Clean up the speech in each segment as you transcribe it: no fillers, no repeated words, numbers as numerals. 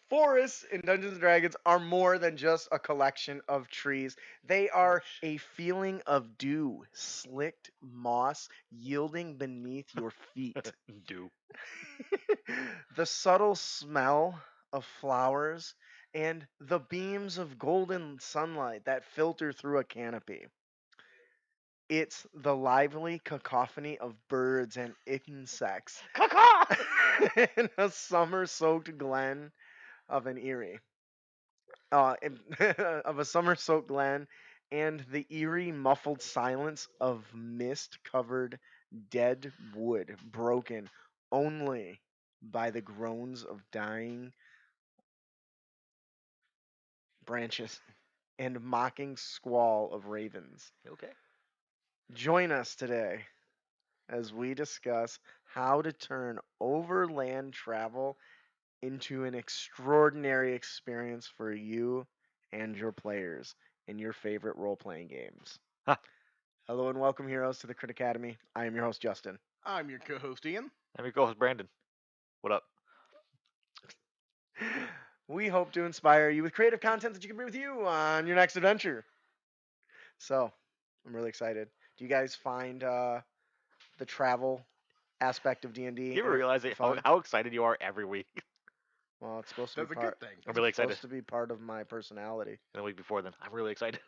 Forests in Dungeons and Dragons are more than just a collection of trees. They are a feeling of dew, slicked moss yielding beneath your feet. Do. The subtle smell of flowers and the beams of golden sunlight that filter through a canopy. It's the lively cacophony of birds and insects in a summer-soaked glen of an Erie. Of a summer-soaked glen, and the eerie, muffled silence of mist-covered dead wood, broken only by the groans of dying branches and mocking squall of ravens. Okay. Join us today as we discuss how to turn overland travel into an extraordinary experience for you and your players in your favorite role-playing games. Ha. Hello and welcome, heroes, to the Crit Academy. I am your host, Justin. I'm your co-host, Ian. I'm your co-host, Brandon. What up? We hope to inspire you with creative content that you can bring with you on your next adventure. So, I'm really excited. Do you guys find the travel aspect of D&D Do you ever realize fun? how excited you are every week? Well, it's supposed to That's be a part. good thing. I'm really It's supposed excited. to be part of my personality. And the week before then, I'm really excited.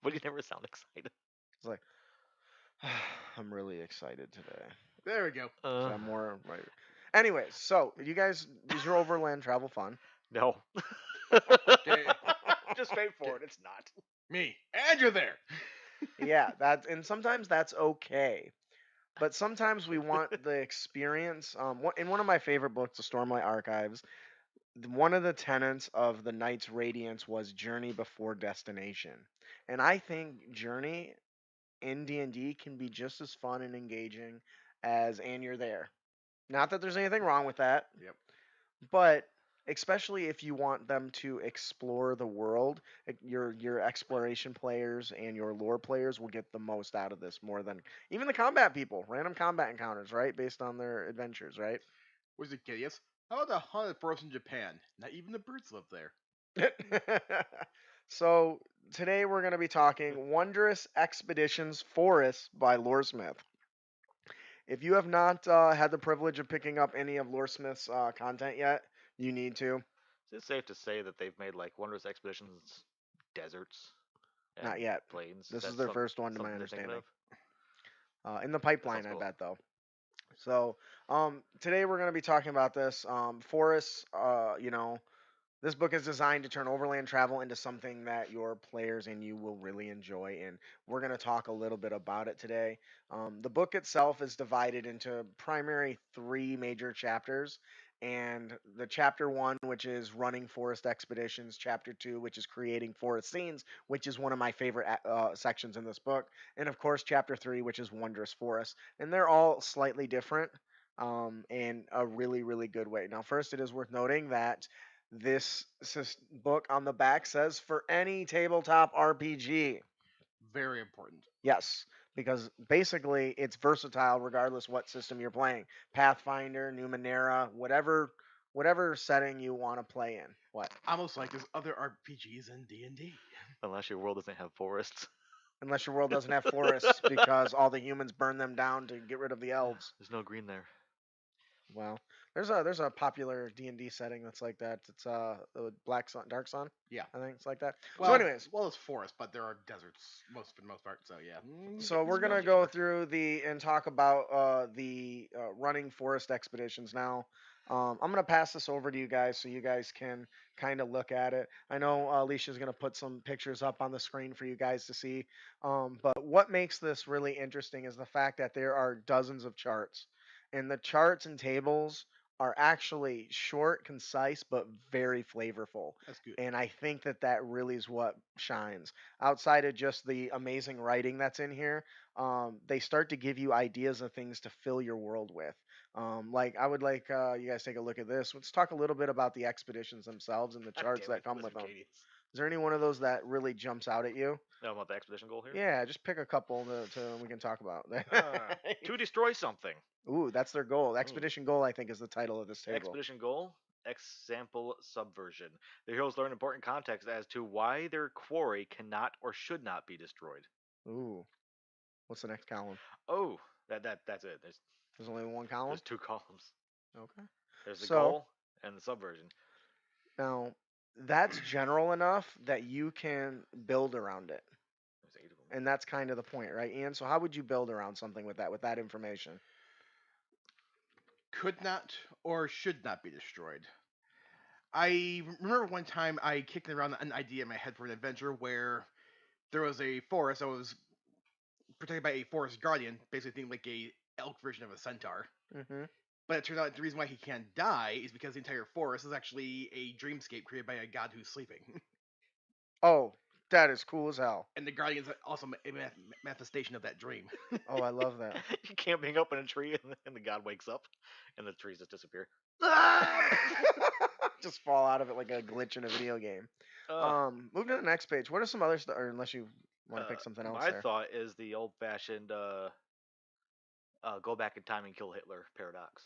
But you never sound excited. It's like, I'm really excited today. There we go. So I'm more right. Anyways, so you guys, is your overland travel fun? No. Okay. Just straightforward. It's not. Me. And you're there. Yeah, and sometimes that's okay. But sometimes we want the experience. In one of my favorite books, The Stormlight Archives, one of the tenets of the Knight's Radiance was journey before destination. And I think journey in D&D can be just as fun and engaging as and you're there. Not that there's anything wrong with that. Yep. But especially if you want them to explore the world, your exploration players and your lore players will get the most out of this more than even the combat people. Random combat encounters, right? Based on their adventures, right? Was it hideous? How about the haunted forest in Japan? Not even the birds live there. So today we're going to be talking Wondrous Expeditions Forest by Loresmith. If you have not had the privilege of picking up any of Loresmith's content yet, you need to. Is it safe to say that they've made like Wondrous Expeditions deserts? And Not yet. Plains? This that is their first one, to my something they're thinking understanding. In the pipeline, sounds I cool. bet, though. So today we're going to be talking about this. Forests, this book is designed to turn overland travel into something that your players and you will really enjoy, and we're going to talk a little bit about it today. The book itself is divided into primary three major chapters, and the chapter one, which is running forest expeditions, chapter two, which is creating forest scenes, which is one of my favorite sections in this book, and of course, chapter three, which is wondrous forest, and they're all slightly different in a really, really good way. Now, first, it is worth noting that this book on the back says for any tabletop RPG. Very important. Yes, because basically it's versatile regardless what system you're playing. Pathfinder, Numenera, whatever setting you want to play in. What? Almost like there's other RPGs in D&D. Unless your world doesn't have forests. Unless your world doesn't have forests because all the humans burn them down to get rid of the elves. There's no green there. Well, there's a popular D&D setting that's like that. It's the Black Sun, Dark Sun. Yeah. I think it's like that. Well, So anyways, well, it's forest, but there are deserts for the most part. So yeah. so we're gonna go through and talk about the running forest expeditions now. I'm gonna pass this over to you guys so you guys can kind of look at it. I know Alicia's gonna put some pictures up on the screen for you guys to see. But what makes this really interesting is the fact that there are dozens of charts, and the charts and tables are actually short, concise, but very flavorful. That's good. And I think that really is what shines. Outside of just the amazing writing that's in here, they start to give you ideas of things to fill your world with. Like I would like you guys take a look at this. Let's talk a little bit about the expeditions themselves and the charts that come with them. Is there any one of those that really jumps out at you? No, about the expedition goal here? Yeah, just pick a couple to we can talk about. To destroy something. Ooh, that's their goal. Expedition goal, I think, is the title of this table. Expedition goal example subversion. The heroes learn important context as to why their quarry cannot or should not be destroyed. Ooh. What's the next column? Oh, that's it. There's only one column? There's two columns. Okay. There's the So, goal and the subversion. now, that's general enough that you can build around it. There's 8 of them. And that's kind of the point, right, Ian? So how would you build around something with that information? Could not or should not be destroyed. I remember one time I kicked around an idea in my head for an adventure where there was a forest that was protected by a forest guardian, basically think like a elk version of a centaur. Mm-hmm. But it turns out the reason why he can't die is because the entire forest is actually a dreamscape created by a god who's sleeping. Oh, that is cool as hell. And the guardian is also a manifestation of that dream. Oh, I love that. You camping up in a tree and the god wakes up and the trees just disappear. Just fall out of it like a glitch in a video game. Move to the next page. What are some other stuff? Or unless you want to pick something else My there. thought is the old-fashioned go back in time and kill Hitler paradox.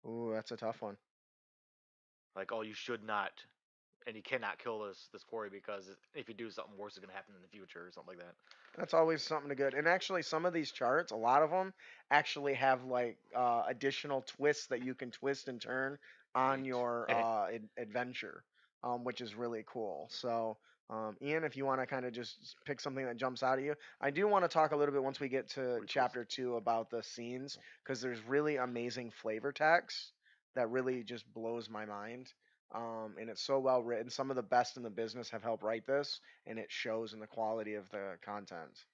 Ooh, that's a tough one. Like, oh, you should not, and you cannot kill this quarry because if you do, something worse is going to happen in the future or something like that. That's always something to good. And actually, some of these charts, a lot of them, actually have like additional twists that you can twist and turn on Neat. your adventure, which is really cool. So, Ian, if you want to kind of just pick something that jumps out at you, I do want to talk a little bit once we get to Which was- chapter 2 about the scenes, because there's really amazing flavor text that really just blows my mind. And it's so well written. Some of the best in the business have helped write this, and it shows in the quality of the content.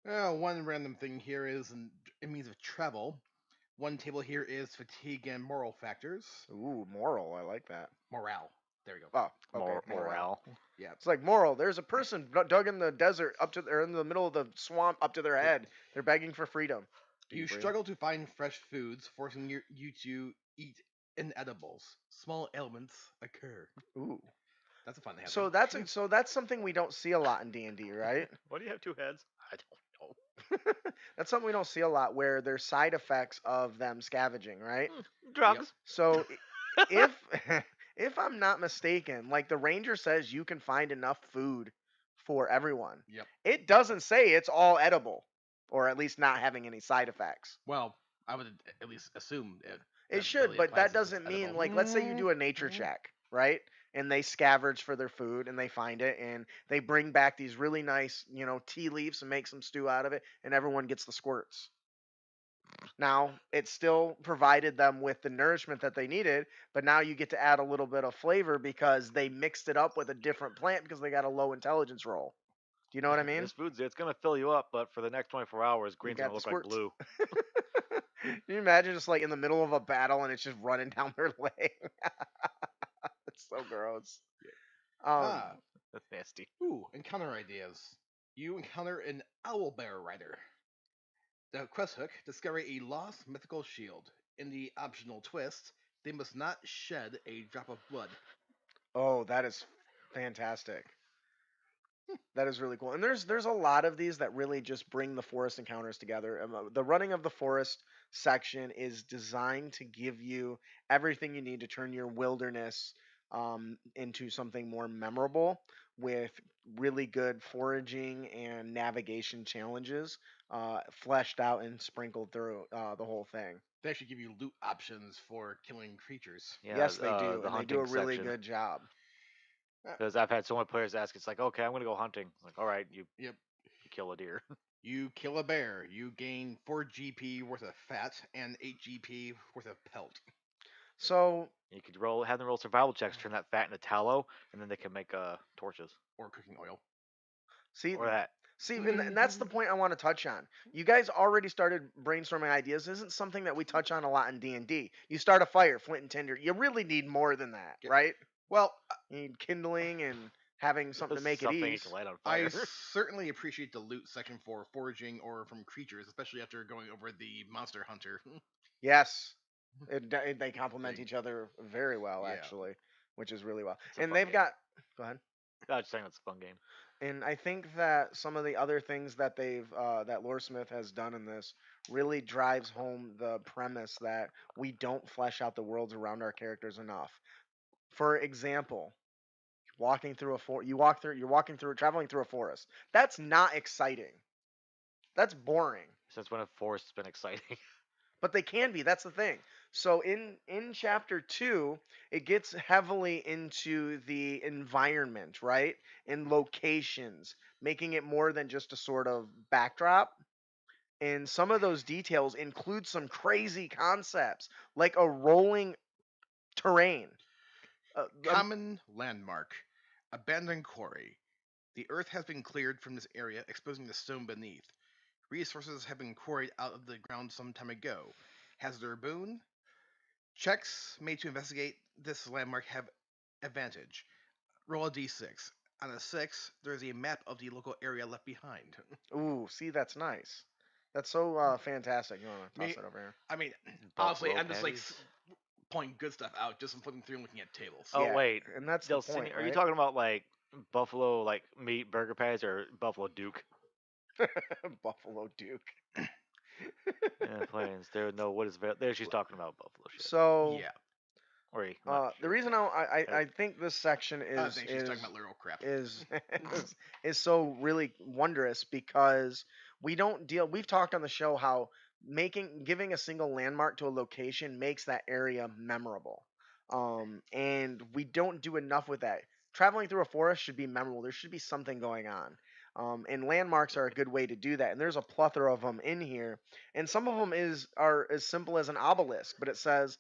One random thing here is in means of travel. One table here is fatigue and moral factors. Ooh, moral. I like that. Morale. There we go. Oh, okay. Morale. Yeah. It's like moral. There's a person dug in the desert or in the middle of the swamp up to their head. They're begging for freedom. You struggle to find fresh foods, forcing you to eat inedibles. Small ailments occur. Ooh. That's a fun to have. So that's something we don't see a lot in D&D, right? Why do you have 2 heads? I don't know. That's something we don't see a lot, where there's side effects of them scavenging, right? Drugs. So if if I'm not mistaken, like the ranger says you can find enough food for everyone. Yep. It doesn't say it's all edible, or at least not having any side effects. Well, I would at least assume it. It should, but that doesn't mean, like, let's say you do a nature check, right? And they scavenge for their food and they find it and they bring back these really nice, tea leaves and make some stew out of it, and everyone gets the squirts. Now, it still provided them with the nourishment that they needed, but now you get to add a little bit of flavor because they mixed it up with a different plant because they got a low intelligence roll. Do you know what I mean? This food's it's gonna fill you up, but for the next 24 hours, green's got gonna look the like squirts. blue. Can you imagine just like in the middle of a battle and it's just running down their leg? It's so gross. That's nasty. Encounter ideas. You encounter an owl bear rider. The quest hook: discover a lost mythical shield. In the optional twist, they must not shed a drop of blood. Oh, that is fantastic. That is really cool. And there's a lot of these that really just bring the forest encounters together. The running of the forest section is designed to give you everything you need to turn your wilderness into something more memorable, with really good foraging and navigation challenges fleshed out and sprinkled through the whole thing. They actually give you loot options for killing creatures. Yeah, Yes, they do. The And they do a hunting really section. good job. Because I've had so many players ask, it's like, okay, I'm gonna go hunting. It's like, all right, you kill a deer. You kill a bear. You gain 4 GP worth of fat and 8 GP worth of pelt. So You could have them roll survival checks, turn that fat into tallow, and then they can make torches Or cooking oil. see, or that. and that's the point I want to touch on. You guys already started brainstorming ideas. This isn't something that we touch on a lot in D&D. You start a fire, flint and tinder. You really need more than that, Yeah. right? Well, You need kindling and having something to make it Something you ease. can light on I fire. certainly appreciate the loot section for foraging or from creatures, especially after going over the monster hunter. Yes, they complement Thing. each other very well, Yeah. actually, which is really well. It's a And fun they've game. got. Go ahead. I was just saying it's a fun game. And I think that some of the other things that that Loresmith has done in this really drives home the premise that we don't flesh out the worlds around our characters enough. For example, walking through a you're walking through traveling through a forest. That's not exciting. That's boring. Since when have forests been exciting? But they can be. That's the thing. So in chapter 2, it gets heavily into the environment, right? And locations, making it more than just a sort of backdrop. And some of those details include some crazy concepts, like a rolling terrain. Uh, um, Common landmark. Abandoned quarry. The earth has been cleared from this area, exposing the stone beneath. Resources have been quarried out of the ground some time ago. Hazard or boon? Checks made to investigate this landmark have advantage. Roll a d6. On a 6, there is a map of the local area left behind. ooh, see, that's nice. That's so fantastic. You want to toss Me, that over here? I mean, honestly, Buffalo I'm just like patties. pulling good stuff out, just from flipping through and looking at tables. Oh Yeah, wait, and that's the Delsini, point, are you right? talking about like buffalo like meat burger patties or buffalo Duke? Buffalo Duke. Yeah, plains. There, no, what is there? She's talking about buffalo shit. So Yeah, Or I'm not the sure. reason I think this section I is think she's talking about literal crap. is is so really wondrous because we've talked on the show how giving a single landmark to a location makes that area memorable. And we don't do enough with that. Traveling through a forest should be memorable. There should be something going on. And landmarks are a good way to do that. And there's a plethora of them in here. And some of them are as simple as an obelisk, but it says,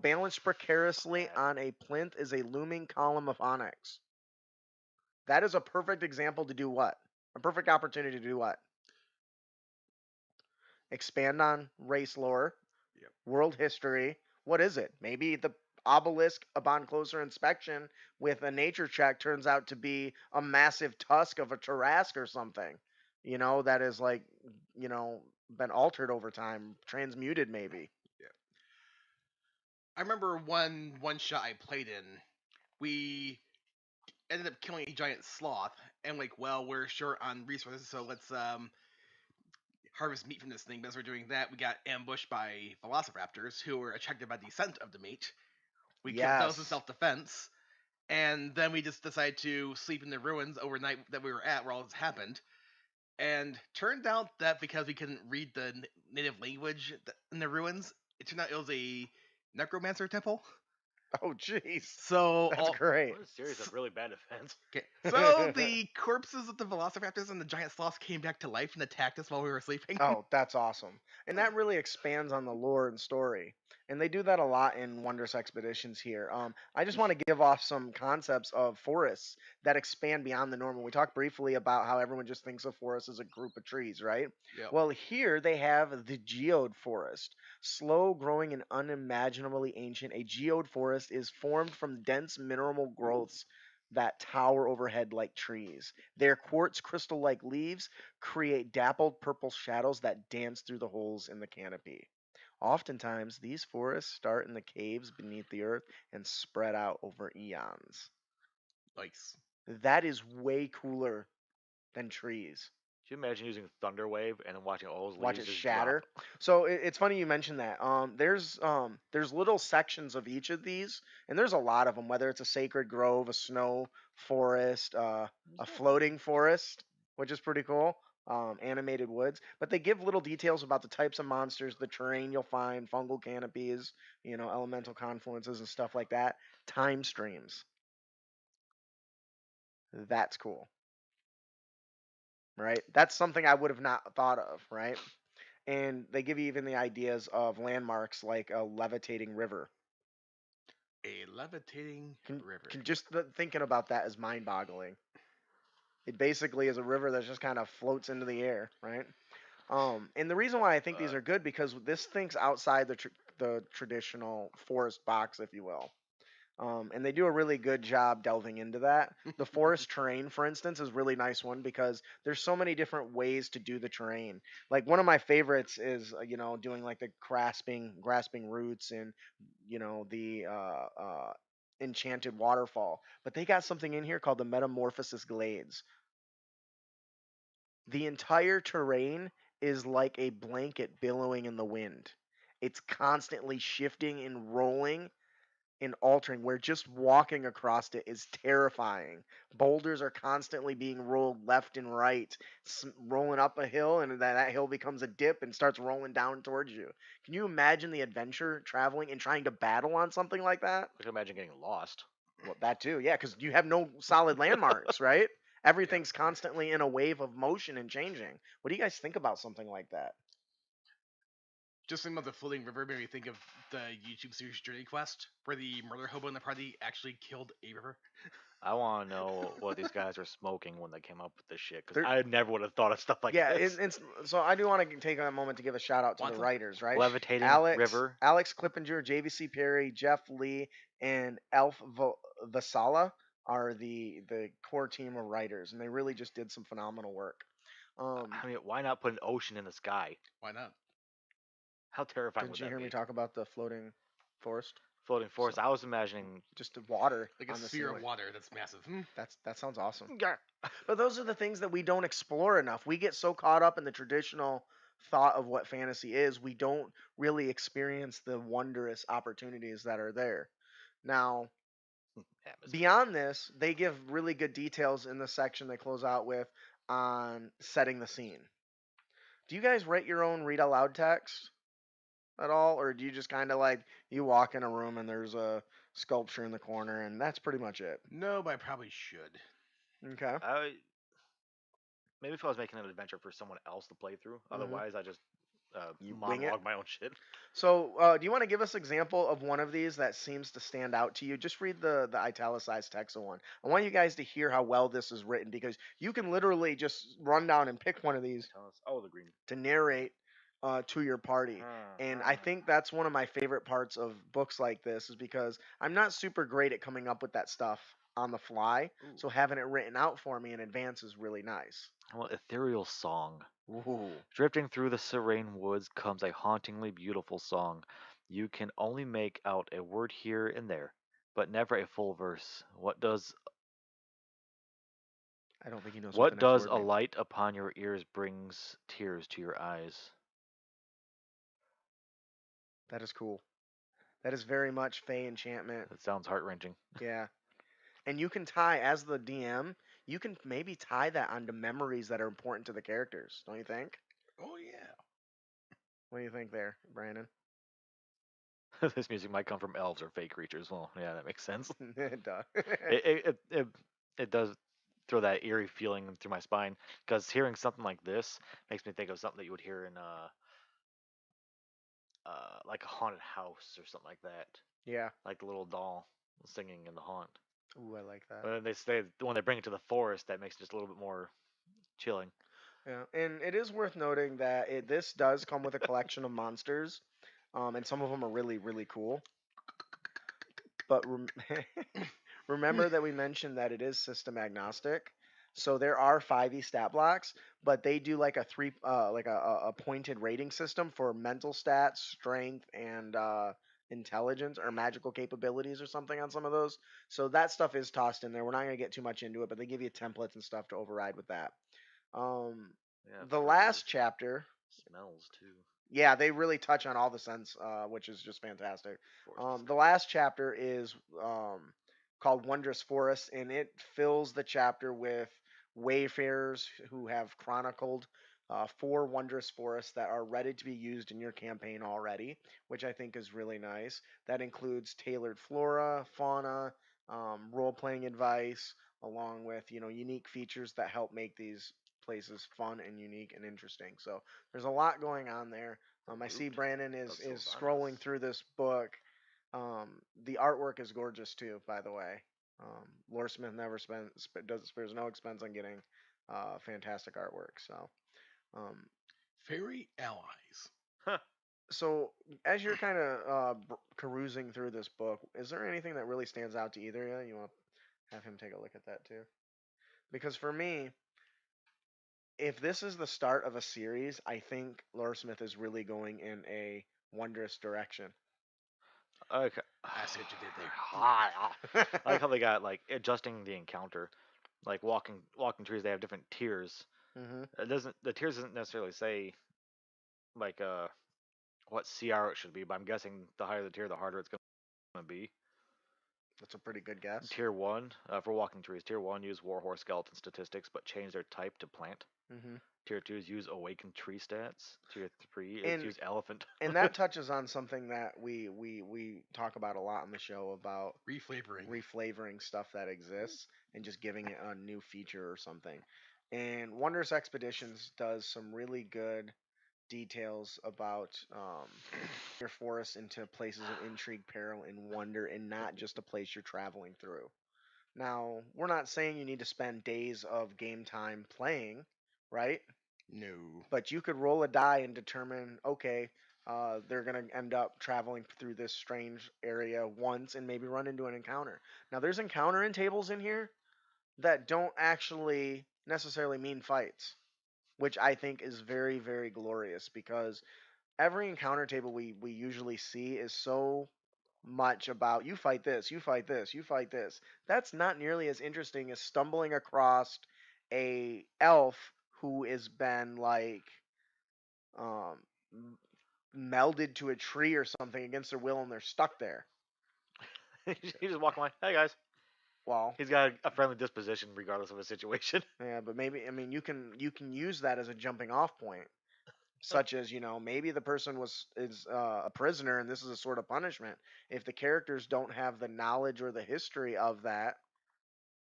balanced precariously Bad. on a plinth is a looming column of onyx. That is a perfect example to do what? A perfect opportunity to do what? Expand on race lore, Yep. world history. What is it? Maybe the obelisk, upon closer inspection with a nature check, turns out to be a massive tusk of a Tarrasque or something. That is like, been altered over time, transmuted maybe. Yeah. I remember one shot I played in, we ended up killing a giant sloth, and like, well, we're short on resources, so let's harvest meat from this thing. But as we're doing that, we got ambushed by velociraptors who were attracted by the scent of the meat. We killed those in Yes. self-defense, and then we just decided to sleep in the ruins overnight that we were at where all this happened. And turned out that because we couldn't read the native language in the ruins, it turned out it was a necromancer temple. Oh, jeez. So That's great. What a series of really bad events. okay, so the corpses of the velociraptors and the giant sloths came back to life and attacked us while we were sleeping. Oh, that's awesome. And that really expands on the lore and story. And they do that a lot in Wondrous Expeditions here. I just want to give off some concepts of forests that expand beyond the normal. We talked briefly about how everyone just thinks of forests as a group of trees, right? Yep. Well, here they have the Geode Forest. Slow growing and unimaginably ancient, a geode forest is formed from dense mineral growths that tower overhead like trees. Their quartz crystal like leaves create dappled purple shadows that dance through the holes in the canopy. Oftentimes, these forests start in the caves beneath the earth and spread out over eons. Nice. That is way cooler than trees. Can you imagine using Thunderwave and then watching all those Watch leaves it just shatter. drop? So it's funny you mentioned that. There's little sections of each of these, and there's a lot of them. Whether it's a sacred grove, a snow forest, a floating forest, which is pretty cool. Animated woods, but they give little details about the types of monsters, the terrain you'll find, fungal canopies, elemental confluences and stuff like that. Time streams. That's cool, right? That's something I would have not thought of, right? And they give you even the ideas of landmarks like a levitating river. A levitating Can, river. can just thinking about that is mind-boggling. It basically is a river that just kind of floats into the air, right? And the reason why I think these are good because this thinks outside the traditional forest box, if you will. And they do a really good job delving into that. The forest terrain, for instance, is a really nice one because there's so many different ways to do the terrain. Like one of my favorites is doing like the grasping roots and the enchanted waterfall. But they got something in here called the metamorphosis glades. The entire terrain is like a blanket billowing in the wind. It's constantly shifting and rolling and altering where just walking across it is terrifying. Boulders are constantly being rolled left and right, rolling up a hill, and then that hill becomes a dip and starts rolling down towards you. Can you imagine the adventure traveling and trying to battle on something like that? I can imagine getting lost. Well, that too, yeah, because you have no solid landmarks, right? Yeah. Everything's constantly in a wave of motion and changing. What do you guys think about something like that? Just thinking about the floating river made me think of the YouTube series Journey Quest, where the murder hobo in the party actually killed a river. I want to know what these guys are smoking when they came up with this shit, because They're I never would have thought of stuff like Yeah, this. so I do want to take a moment to give a shout out to the Watson? writers, right? Levitating river. Alex Clippinger, JVC Perry, Jeff Lee, and Elf Vasala are the core team of writers, and they really just did some phenomenal work. I mean, why not put an ocean in the sky? Why not? How terrifying Didn't would you that hear me be? talk about the floating forest? Floating forest. So I was imagining. just the water Like a on the sphere ceiling. of water that's massive. That sounds awesome. Yeah. But those are the things that we don't explore enough. We get so caught up in the traditional thought of what fantasy is, we don't really experience the wondrous opportunities that are there. Now, Atmosphere. beyond this, they give really good details in the section they close out with on setting the scene. Do you guys write your own read aloud text at all, or do you just kind of like you walk in a room and there's a sculpture in the corner and that's pretty much it? No, but I probably should. Okay. Maybe if I was making an adventure for someone else to play through. Mhm. Otherwise, I just You wing it. monologue my own shit. So, do you want to give us an example of one of these that seems to stand out to you? Just read the italicized text of one. I want you guys to hear how well this is written because you can literally just run down and pick one of these Tell us. Oh, the green. to narrate to your party. And I think that's one of my favorite parts of books like this is because I'm not super great at coming up with that stuff on the fly. Ooh. So having it written out for me in advance is really nice. Well, ethereal song. Ooh. Drifting through the serene woods comes a hauntingly beautiful song. You can only make out a word here and there, but never a full verse. I don't think he knows what the What next does word a means. light upon your ears brings tears to your eyes? That is cool. That is very much Fey enchantment. That sounds heart wrenching. Yeah. And you can tie, as the DM, you can maybe tie that onto memories that are important to the characters, don't you think? Oh yeah. What do you think there, Brandon? This music might come from elves or fake creatures. Well, yeah, that makes sense. Duh. It does throw that eerie feeling through my spine because hearing something like this makes me think of something that you would hear in like a haunted house or something like that, Yeah. like the little doll singing in the haunt. Ooh, I like that. But then they say when they bring it to the forest, that makes it just a little bit more chilling. Yeah, and it is worth noting that this does come with a collection of monsters, and some of them are really, really cool. But remember that we mentioned that it is system agnostic, so there are 5e stat blocks, but they do like a a pointed rating system for mental stats, strength, and intelligence or magical capabilities or something on some of those. So that stuff is tossed in there. We're not gonna get too much into it, but they give you templates and stuff to override with that. Um, Yeah, the for last chapter, smells too. yeah, they really touch on all the sense, which is just fantastic. Forest The last chapter is called Wondrous Forest, and it fills the chapter with wayfarers who have chronicled 4 wondrous forests that are ready to be used in your campaign already, which I think is really nice. That includes tailored flora, fauna, role-playing advice, along with unique features that help make these places fun and unique and interesting. So there's a lot going on there. I see root Brandon of is Sylvanas. scrolling through this book. The artwork is gorgeous too, by the way. Lore Smith never spares no expense on getting fantastic artwork. So, um, Fairy allies. Huh. so as you're kind of carousing through this book, is there anything that really stands out to either of you? You want to have him take a look at that too? Because for me, if this is the start of a series, I think Lore Smith is really going in a wondrous direction. Okay. I see what you did there. I like how they got like adjusting the encounter, like walking trees. They have different tiers. hmm It doesn't the tiers doesn't necessarily say like what CR it should be, but I'm guessing the higher the tier, the harder it's gonna be. That's a pretty good guess. Tier 1, for walking trees, Tier 1 use warhorse skeleton statistics but change their type to plant. Hmm. Tier 2 is use awakened tree stats. Tier 3 is And use elephant. and that touches on something that we talk about a lot on the show about Reflavoring. reflavoring stuff that exists and just giving it a new feature or something. And Wondrous Expeditions does some really good details about your forest into places of intrigue, peril, and wonder, and not just a place you're traveling through. Now, we're not saying you need to spend days of game time playing, right? No. But you could roll a die and determine, okay, they're going to end up traveling through this strange area once and maybe run into an encounter. Now, there's encounter in tables in here that don't actually necessarily mean fights, which I think is very, very glorious because every encounter table we usually see is so much about you fight this, you fight this, you fight this. That's not nearly as interesting as stumbling across a elf who has been like um, melded to a tree or something against their will and they're stuck there. He just walk by. Hey guys. Well, He's got a friendly disposition regardless of his situation. yeah, but maybe I mean you can use that as a jumping off point, such as maybe the person is a prisoner and this is a sort of punishment. If the characters don't have the knowledge or the history of that,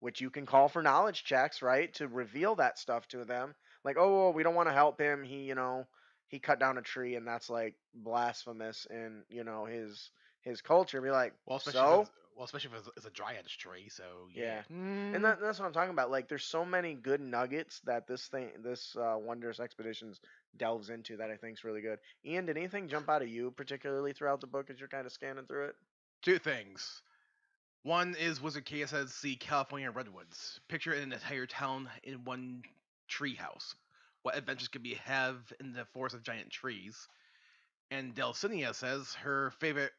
which you can call for knowledge checks, right, to reveal that stuff to them. Like, oh, well, we don't want to help him. He cut down a tree, and that's like blasphemous in his culture. Be like, Well, so especially if it's a dryad tree. So yeah, yeah. and that's what I'm talking about. Like, there's so many good nuggets that this Wondrous Expeditions delves into that I think is really good. Ian, did anything jump out of you particularly throughout the book as you're kind of scanning through it? Two things. One is Wizard K says the California redwoods. Picture an entire town in one tree house. What adventures could we have in the forest of giant trees? And Delcinia says her favorite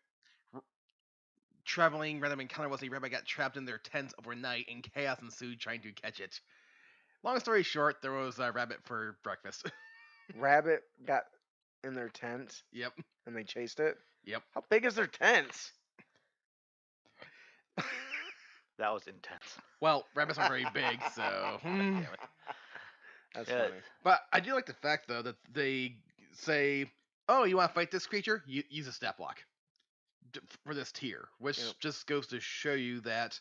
traveling random encounter was a rabbit got trapped in their tent overnight and chaos ensued trying to catch it. Long story short, there was a rabbit for breakfast. Rabbit got in their tent Yep. and they chased it. Yep. How big is their tent? That was intense. Well, rabbits are very big, so. Damn it. That's Yeah. funny. But I do like the fact, though, that they say, oh, you want to fight this creature? Use a stat block for this tier, which Yep. just goes to show you that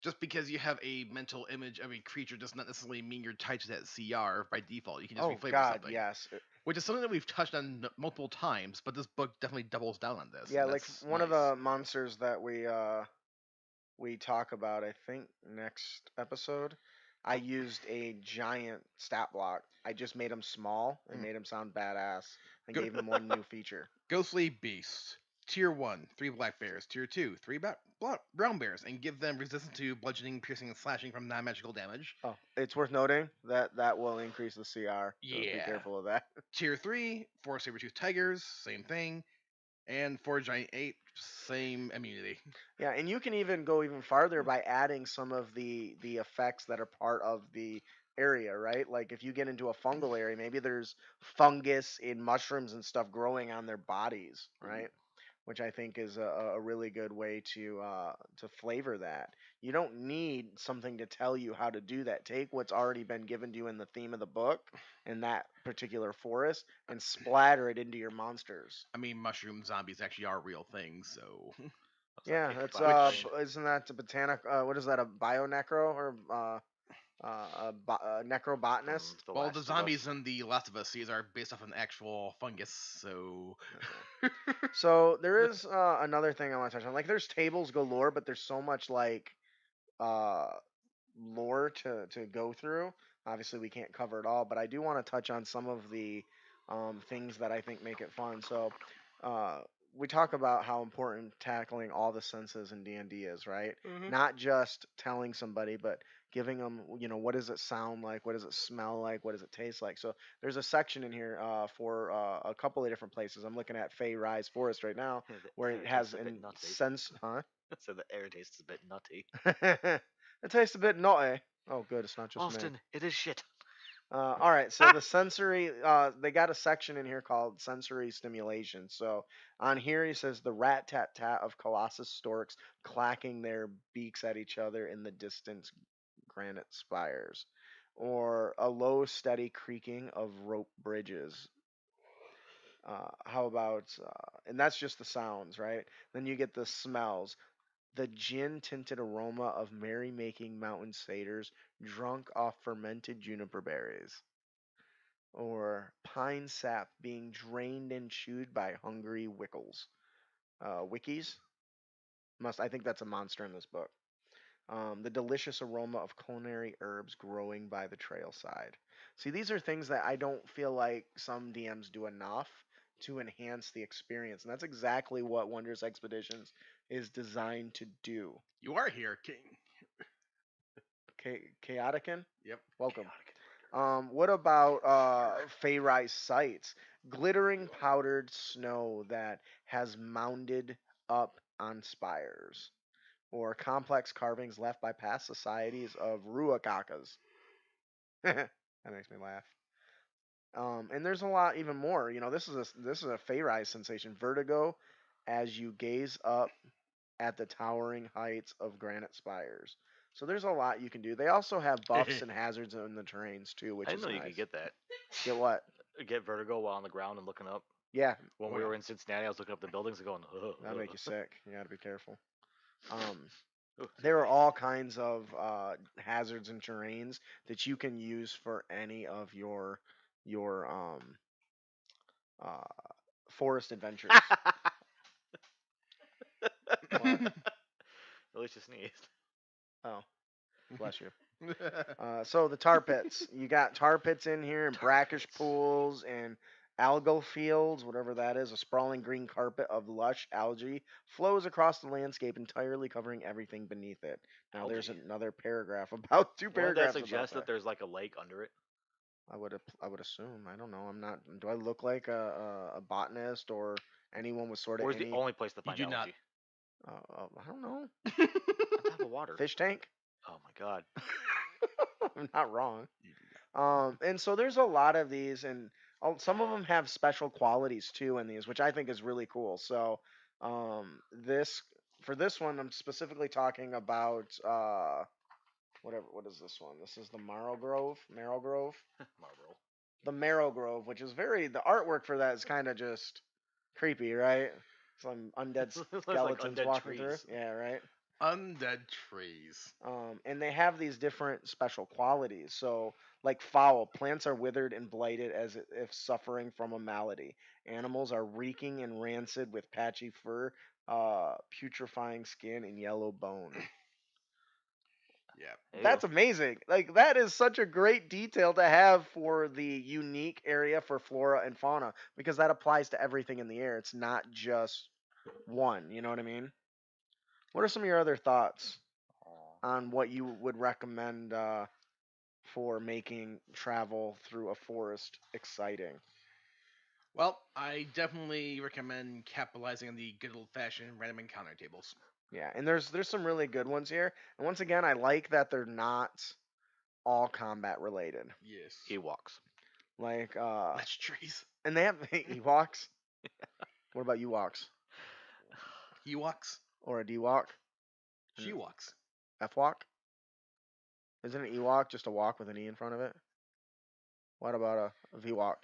just because you have a mental image of a creature does not necessarily mean you're tied to that CR by default. You can just Oh reflavor God, something. yes. Which is something that we've touched on multiple times, but this book definitely doubles down on this. Yeah, and like that's one of nice. the monsters that we talk about, I think next episode, I used a giant stat block. I just made him small and made him sound badass and gave him one new feature. Ghostly Beast. Tier 1, 3 black bears. Tier 2, 3 brown bears, and give them resistance to bludgeoning, piercing, and slashing from non-magical damage. Oh, it's worth noting that that will increase the CR. So be Yeah. careful of that. Tier 3, 4 saber-tooth tigers, same thing. And 4 giant ape, same immunity. Yeah, and you can even go even farther by adding some of the effects that are part of the area, right? Like if you get into a fungal area, maybe there's fungus and mushrooms and stuff growing on their bodies, right? Which I think is a really good way to flavor that. You don't need something to tell you how to do that. Take what's already been given to you in the theme of the book in that particular forest and splatter it into your monsters. I mean, mushroom zombies actually are real things, so. That's Yeah, like that's 55 isn't that the botanic? What is that? A bionecro or a necrobotanist? from Well, Last the of zombies Us. in the Last of Us series are based off an actual fungus, so. So there is another thing I want to touch on. Like, there's tables galore, but there's so much like uh, lore to go through. Obviously, we can't cover it all, but I do want to touch on some of the things that I think make it fun. So, uh, we talk about how important tackling all the senses in D&D is, right? Not just telling somebody, but giving them, what does it sound like? What does it smell like? What does it taste like? So, there's a section in here for a couple of different places. I'm looking at Fey Rise Forest right now, The where air it has tastes a bit in nutty. sense, huh? So the air tastes a bit nutty. It tastes a bit naughty. Oh, good. It's not just me. Austin, it is shit. All right, so the sensory, they got a section in here called sensory stimulation. So on here he says the rat tat tat of colossus storks clacking their beaks at each other in the distant granite spires, or a low steady creaking of rope bridges. How about, and that's just the sounds, right? Then you get the smells, the gin tinted aroma of merry-making mountain satyrs drunk off fermented juniper berries, or pine sap being drained and chewed by hungry wickles. Wickies? I think that's a monster in this book. The delicious aroma of culinary herbs growing by the trail side. See, these are things that I don't feel like some DMs do enough to enhance the experience, and that's exactly what Wondrous Expeditions is designed to do. You are here, King. Chaoticin, Yep. welcome. Chaotic. What about Feyrise sites? Glittering powdered snow that has mounded up on spires, or complex carvings left by past societies of Ruakakas. That makes me laugh. And there's a lot even more. This is a Feyrise sensation. Vertigo, as you gaze up at the towering heights of granite spires. So there's a lot you can do. They also have buffs and hazards in the terrains too, I which didn't is know you nice. could get that. Get what? Get vertigo while on the ground and looking up. Yeah, When Oh, we yeah. were in Cincinnati, I was looking up the buildings and going, ugh, that'll make you ugh. sick. You gotta be careful. Um, Ooh, there are all kinds of hazards and terrains that you can use for any of your uh, forest adventures. What? Alicia sneezed. Oh, bless you. So the tar pits. You got tar pits in here, and Tar brackish pits. pools, and algal fields, whatever that is. A sprawling green carpet of lush algae flows across the landscape, entirely covering everything beneath it. Now there's Algae. another paragraph about two Wouldn't that paragraphs about suggest that that. there's like a lake under it? I would assume. I don't know. I'm not. Do I look like a botanist or anyone with sort of Where's the any? only place to You find do not. algae? I don't know. On top of water. Fish tank. Oh my god. I'm not wrong. You do not. And so there's a lot of these, and some of them have special qualities too in these, which I think is really cool. So, this for this one, I'm specifically talking about whatever. What is this one? This is the Marrow Grove, Marlboro. the Marrow Grove, which is the artwork for that is kind of just creepy, right? Some undead Looks like skeletons undead walking through. trees. Yeah, right. Undead trees. And they have these different special qualities. So, like foul, plants are withered and blighted as if suffering from a malady. Animals are reeking and rancid with patchy fur, putrefying skin, and yellow bone. Yeah. There you That's go. amazing. Like that is such a great detail to have for the unique area for flora and fauna because that applies to everything in the air. It's not just one. You know what I mean? What are some of your other thoughts Aw. on what you would recommend for making travel through a forest exciting? Well, I definitely recommend capitalizing on the good old fashioned random encounter tables. Yeah, and there's some really good ones here. And once again, I like that they're not all combat related. Yes. Ewoks. Like Ledge trees. and they have Ewoks. What about Ewoks? Ewoks. Or a Dewok? Shewoks. F-walk? Isn't an Ewok just a walk with an E in front of it? What about a V-walk?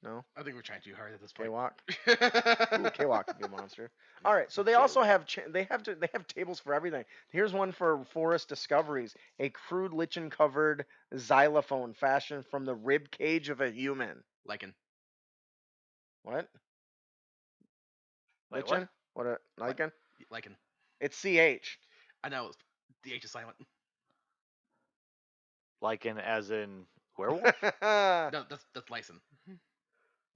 No? I think we're trying too hard at this point. K-walk? Ooh, K-walk could be a monster. All right, so they also have they have tables for everything. Here's one for forest discoveries: a crude lichen covered xylophone fashioned from the rib cage of a human. Lichen. What? Wait, Lichen? What a lichen? Lichen. It's CH. I know. The H is silent. Like in as in werewolf? No, that's Lyson.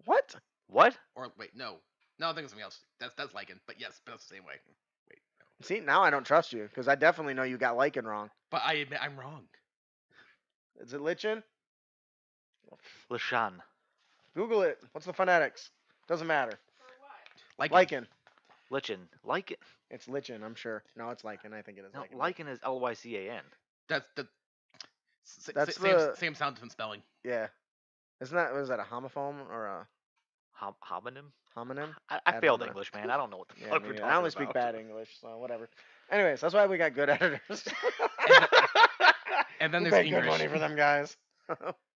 What? What? Or wait, no. No, I think it's something else. That's lichen. But yes, but that's the same way. Wait, no. See, now I don't trust you because I definitely know you got lichen wrong. But I admit I'm wrong. Is it lichen? Lashan. Google it. What's the phonetics? Doesn't matter. Lichen. Lichen. Lichen. Lichen. It's lichen, I'm sure. No, it's lichen. I think it is No, lichen. lichen is Lycan. That's the. That's the Same sound and spelling. yeah. Isn't that was that a homophone or a Homonym? homonym? I Ad failed hominem. English, man. I don't know what the Yeah, fuck me we're neither. I talking only speak about. bad English, so whatever. Anyways, that's why we got good editors. And, th- and then we there's pay good money English. for them guys.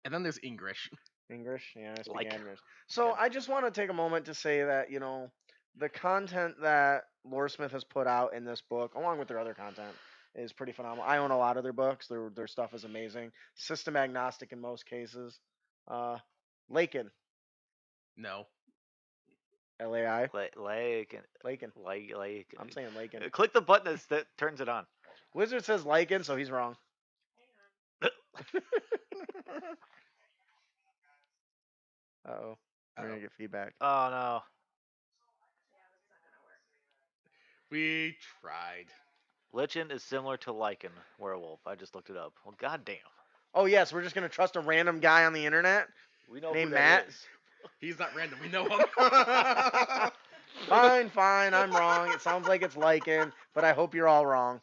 And then there's English. English, yeah, I speak Like, English. So okay. I just want to take a moment to say that the content that Loresmith has put out in this book, along with their other content, is pretty phenomenal. I own a lot of their books. Their stuff is amazing. System agnostic in most cases. Uh, Lakin, No. Lai, Like, Lakin. like. I'm saying Lakin. Click the button that turns it on. Wizard says Lycan, so he's wrong. Uh-oh. We're gonna get feedback. Oh no. We tried. Lichen is similar to lichen werewolf. I just looked it up. Well, goddamn. Oh yes, we're just gonna trust a random guy on the internet We know named who that Matt. is. He's not random. We know him. Fine, I'm wrong. It sounds like it's Lycan, but I hope you're all wrong.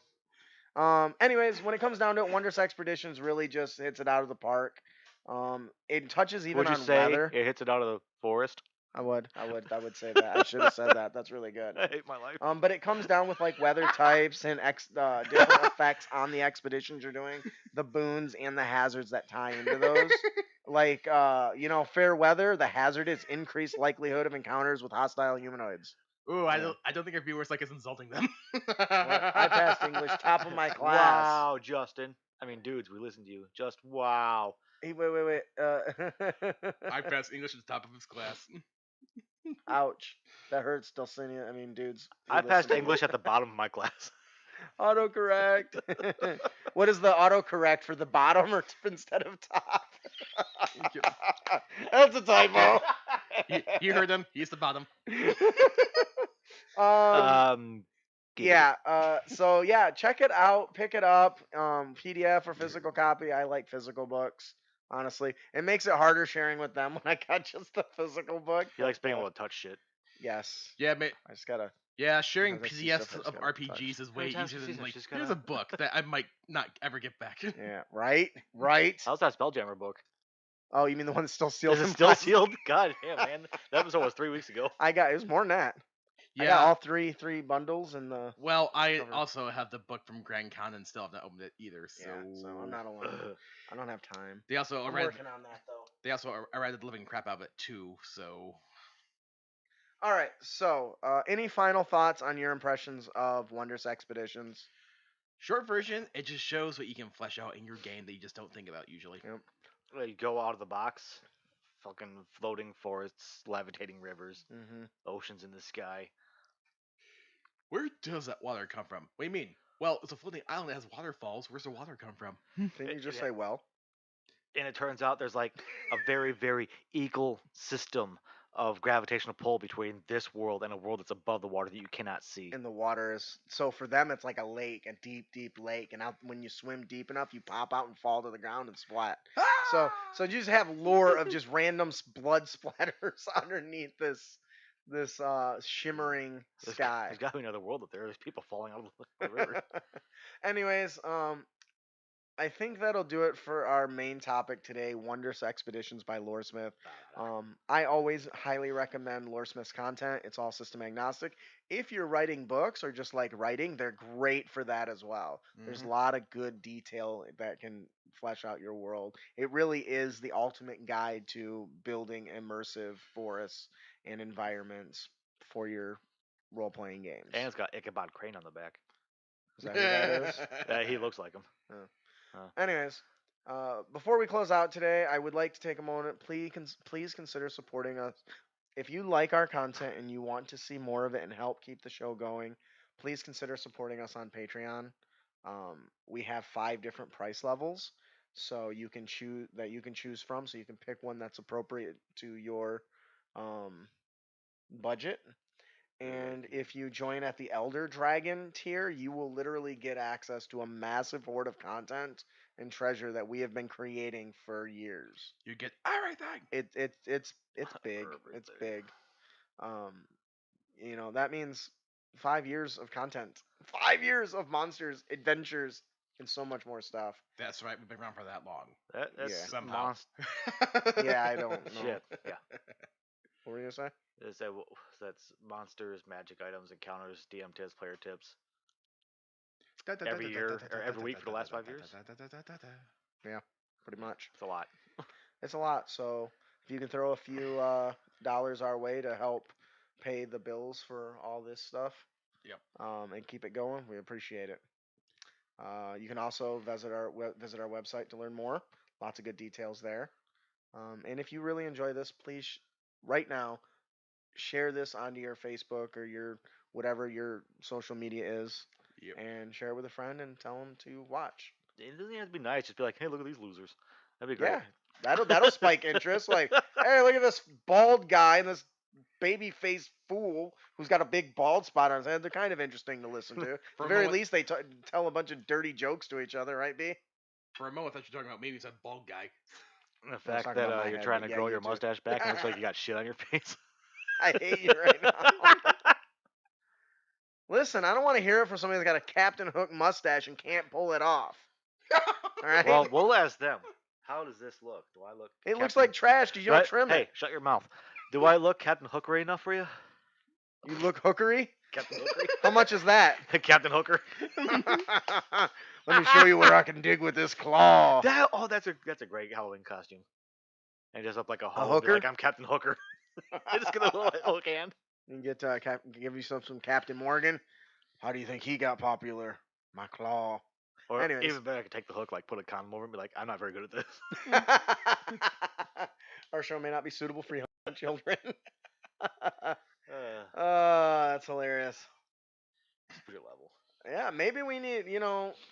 Anyways, when it comes down to it, Wondrous Expeditions really just hits it out of the park. It touches even Would you on say weather. it hits it out of the forest? I would say that. I should have said that. That's really good. I hate my life. But it comes down with like weather types and different effects on the expeditions you're doing, the boons and the hazards that tie into those. Like fair weather, the hazard is increased likelihood of encounters with hostile humanoids. Ooh, Yeah. I don't think our viewers like us insulting them. I passed English, top of my class. Wow, Justin. I mean, dudes, we listen to you. Just wow. Hey, wait. I passed English at the top of his class. Ouch. That hurts still saying it. I mean, dudes. who I passed listen. English at the bottom of my class. Autocorrect. What is the autocorrect for the bottom or instead of top? That's a typo. You heard him. He's the bottom. Um, Yeah. So yeah, check it out. Pick it up. PDF or physical copy. I like physical books. Honestly, it makes it harder sharing with them when I got just the physical book. he likes being but, able to touch shit. Yes. Yeah, mate. I just gotta. Yeah, sharing Sometimes I see PDFs stuff I of just gotta RPGs is How way many times easier have you than seen like, this? Just here's gotta- a book that I might not ever get back. Yeah. Right. How's that Spelljammer book? Oh, you mean the one that's still sealed? Is it in still plastic? sealed? God damn, man. That episode was 3 weeks ago. It was more than that. I got all three bundles and the. Well, I cover. also have the book from Grand Con and still have not opened it either. So, Yeah, so I'm not alone. I don't have time. They also I'm read. working on that though. They also read the living crap out of it too. So. All right. So, any final thoughts on your impressions of Wondrous Expeditions? Short version, it just shows what you can flesh out in your game that you just don't think about usually. Yep. You go out of the box. Fucking floating forests, levitating rivers, Mm-hmm. oceans in the sky. Where does that water come from? What do you mean? Well, it's a floating island that has waterfalls. Where's the water come from? Didn't you just Yeah. say well? And it turns out there's like a very, very equal system of gravitational pull between this world and a world that's above the water that you cannot see. And the water is so for them it's like a lake, a deep, deep lake, and out when you swim deep enough, you pop out and fall to the ground and splat. So you just have lore of just random blood splatters underneath this shimmering sky. There's got to be another world up there. There's people falling out of the river. Anyways, I think that'll do it for our main topic today, Wondrous Expeditions by Loresmith. I always highly recommend Loresmith's content. It's all system agnostic. If you're writing books or just like writing, they're great for that as well. There's a lot of good detail that can flesh out your world. It really is the ultimate guide to building immersive forests and environments for your role-playing games. And it's got Ichabod Crane on the back. Is that who that is? He looks like him. Anyways, before we close out today, I would like to take a moment. Please consider supporting us. If you like our content and you want to see more of it and help keep the show going, please consider supporting us on Patreon. We have 5 different price levels, so you can choose from. So you can pick one that's appropriate to your budget. And if you join at the Elder Dragon tier, you will literally get access to a massive hoard of content and treasure that we have been creating for years. You get everything. It's big. It's big. That means 5 years of content. 5 years of monsters, adventures, and so much more stuff. That's right. We've been around for that long. That's Yeah. Somehow. Yeah, I don't know. Shit. Yeah. What were you gonna say? Is that that's monsters, magic items, encounters, DM tips, player tips. Every year or every week for the last 5 years. Yeah, pretty much. It's a lot. It's a lot. So if you can throw a few dollars our way to help pay the bills for all this stuff, Yep. and keep it going, we appreciate it. You can also visit our website to learn more. Lots of good details there. And if you really enjoy this, please right now share this onto your Facebook or your whatever your social media is, Yep. and share it with a friend and tell them to watch. It doesn't have to be nice. Just be like, hey, look at these losers. That'd be great. Yeah, that'll spike interest. Like, hey, look at this bald guy and this baby faced fool who's got a big bald spot on his head. They're kind of interesting to listen to. At For the a very moment- least, they tell a bunch of dirty jokes to each other, right, B? For a moment, I thought you were talking about maybe it's a bald guy. The was fact talking that about my you're head, trying but to yeah, grow you your too. mustache back and it looks like you got shit on your face. I hate you right now. Listen, I don't want to hear it from somebody that's got a Captain Hook mustache and can't pull it off. All right? Well, we'll ask them. How does this look? Do I look? it looks Captain- like trash because you Do don't I- trim Hey, it. shut your mouth. Do I look Captain Hookery enough for you? You look hookery? Captain Hookery? How much is that? Captain Hooker. Let me show you where I can dig with this claw. That's a great Halloween costume. And just up like a hoe. and be hooker? Like I'm Captain Hooker. Just gonna little hook hand. You can get give you some Captain Morgan. How do you think he got popular? My claw. Or Anyways. even better, I could take the hook, like put a condom over it and be like, I'm not very good at this. Our show may not be suitable for young children. Uh, That's hilarious. Spirit level. Yeah, maybe we need,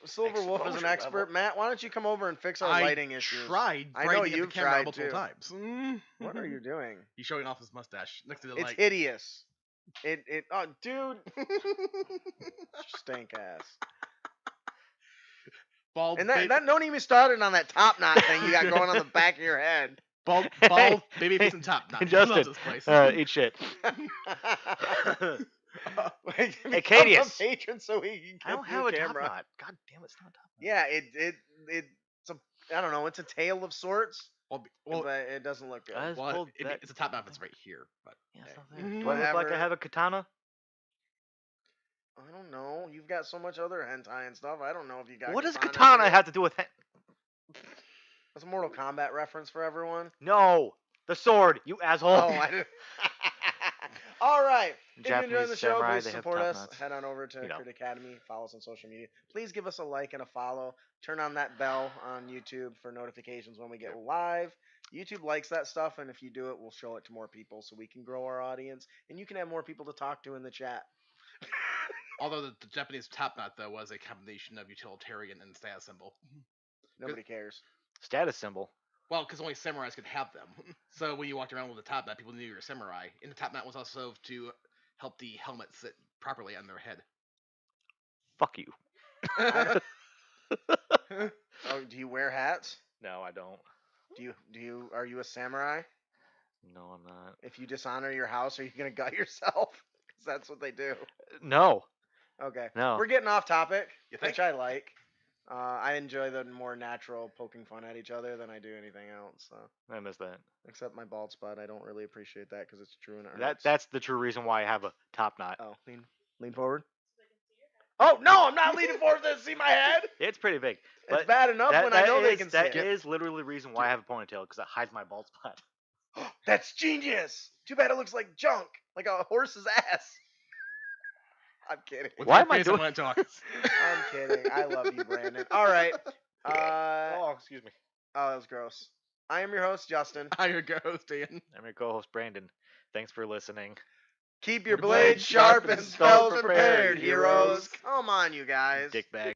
Silver Wolf is an Exposure expert. level. Matt, why don't you come over and fix our I lighting issues? tried. I know brightening up you've the camera tried multiple too. times. What are you doing? He's showing off his mustache next to the It's light. hideous. Oh, dude. Stank ass. Bald, And that don't even start it on that top knot thing you got going on the back of your head. bald, baby face and top knot. Justin, Loves this place. eat shit. Hey, Cadius. patron so he can I don't get have you a top camera. knot. God damn, it's not a top knot. Yeah, it's a, I don't know, it's a tail of sorts, well, but it doesn't look good. I just well, pulled that- it's a top knot that's right here. But Yeah, it's hey. not there. Do I look like Whatever. I have a katana? I don't know. You've got so much other hentai and stuff. I don't know if you got. What does katana katana shit. have to do with That's a Mortal Kombat reference for everyone. No, the sword, you asshole. Oh, I didn't. All right. If you enjoyed Japanese the show, samurai, please they have support top us. knots. Head on over to You know. Crit Academy. Follow us on social media. Please give us a like and a follow. Turn on that bell on YouTube for notifications when we get live. YouTube likes that stuff, and if you do it, we'll show it to more people so we can grow our audience, and you can have more people to talk to in the chat. Although the Japanese top knot though was a combination of utilitarian and status symbol. Nobody cares. Status symbol. Well, because only samurais could have them. So when you walked around with a top knot, people knew you were a samurai. And the top knot was also to help the helmet sit properly on their head. Fuck you. Oh, do you wear hats? No, I don't. Are you a samurai? No, I'm not. If you dishonor your house, are you gonna gut yourself? Because that's what they do. No. Okay. No. We're getting off topic, You think? which I like. I enjoy the more natural poking fun at each other than I do anything else. So. I missed that. Except my bald spot, I don't really appreciate that because it's true and it hurts. That's the true reason why I have a top knot. Oh, lean forward. Oh no, I'm not leaning forward to see my head. It's pretty big. It's But bad enough when I know they can see That it. is literally the reason why I have a ponytail, because it hides my bald spot. That's genius. Too bad it looks like junk, like a horse's ass. I'm kidding. With Why your am I face, doing- want to talk. I'm kidding. I love you, Brandon. All right. Oh, excuse me. Oh, that was gross. I am your host, Justin. How you go, Dan? I'm your co-host Brandon. Thanks for listening. Keep your Blades blades sharp and spells spells prepared, heroes. Come on, you guys. Dickbag.